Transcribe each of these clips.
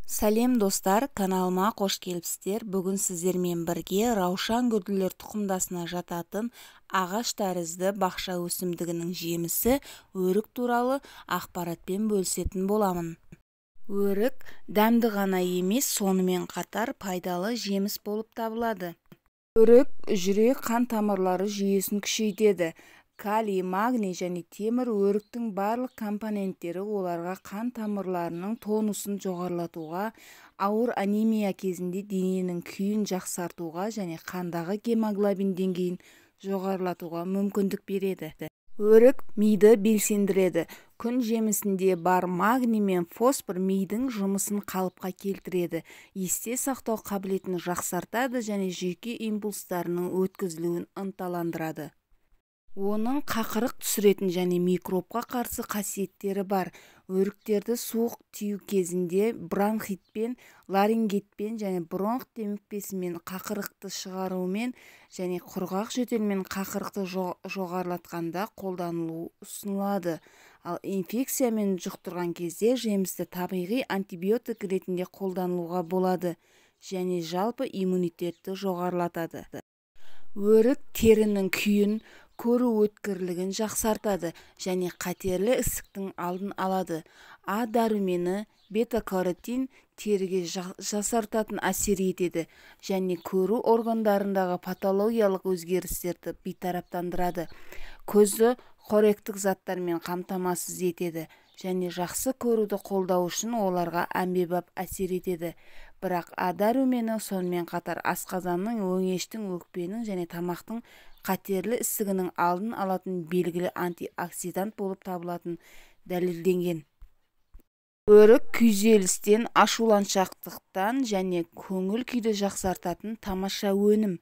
Сәлем достар, каналыма қош келіпсіздер. Бүгін сіздермен бірге раушан гүлділер тұқымдасына жататын ағаш тәрізді бақша өсімдігінің жемісі өрік туралы ақпаратпен бөлісетін боламын. Өрік дәмді ғана емес, сонымен қатар пайдалы жеміс болып табылады. Өрік жүрек қан тамырлары жүйесін күшейтеді. Калий, магний және темір өріктің барлық компоненттері оларға қан тамырларының тонусын жоғарылатуға, ауыр анемия кезінде дененің күйін жақсартуға және қандағы гемоглобин деңгейін жоғарылатуға мүмкіндік береді. Өрік миды белсендіреді. Күн жемісінде бар магний мен фосфор мидың жұмысын қалыпқа келтіреді, есте сақтау қабілетін жақсартады және жүйке импульстарының өткізілуін ынталандырады. Оның қақырық түсіретін және микробқа қарсы қасиеттері бар. Өріктерді суық тию кезінде бронхитпен, ларингитпен және бронх демікпесімен қақырықты шығарумен және құрғақ жөтелмен қақырықты жоғарылатқанда қолданылу ұсынылады. Ал инфекциямен жұқтырған кезде жемісті табиғи антибиотик ретінде қолданылуға болады және жалпы иммунитетті жоғарылатады. Өрік терінің күйін, көру өткірлігін жақсартады және қатерлі ісіктің алдын алады. А дәрумені, бета-каротин теріге жасартатын әсер етеді және көру органдарындағы патологиялық өзгерістерді бейтараптандырады. Көзді қоректік заттармен қамтамасыз етеді және жақсы көруді қолдау үшін оларға әмбебап әсер етеді. Бірақ А дәрумені сонымен қатар асқазанның, өңештің, өкпенің және тамақтың қатерлі ісігінің алдын алатын белгілі антиоксидант болып табылатын дәлелденген. Өрік күйзелістен, ашуланшақтықтан және көңіл күйді жақсартатын тамаша өнім.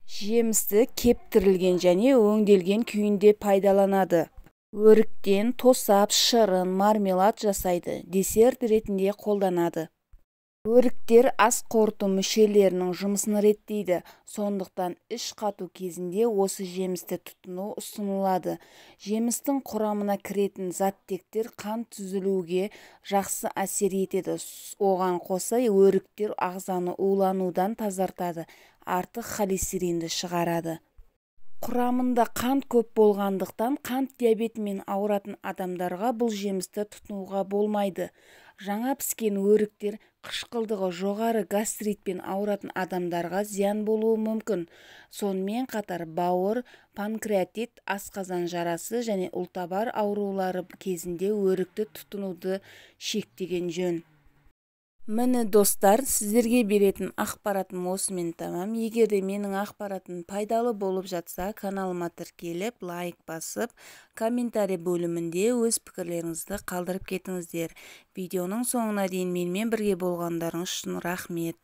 Жемісті кептірілген және өңделген күйінде пайдаланады. Өріктен тосап, шырын, мармелад жасайды, десерт ретінде қолданады. Өріктер ас қорыту мүшелерінің жұмысын реттейді, сондықтан іш қату кезінде осы жемісті тұтыну ұсынылады. Жемістің құрамына кіретін заттектер қан түзілуге жақсы әсер етеді. Оған қоса өріктер ағзаны уланудан тазартады, артық холестеринді шығарады. Құрамында қант көп болғандықтан қант диабетімен ауыратын адамдарға бұл жемісті тұтынуға болмайды. Жаңа піскен өріктер қышқылдығы жоғары гастритпен ауыратын адамдарға зиян болуы мүмкін. Сонымен қатар бауыр, панкреатит, асқазан жарасы және ұлтабар аурулары кезінде өрікті тұтынуды шектеген жөн. Міне достар, сіздерге беретін ақпаратым осымен тамам. Егер де менің ақпаратым пайдалы болып жатса, каналыма тіркеліп, лайк басып, комментарий бөлімінде өз пікірлеріңізді қалдырып кетіңіздер. Видеоның соңына дейін менімен бірге болғандарыңыз үшін рахмет.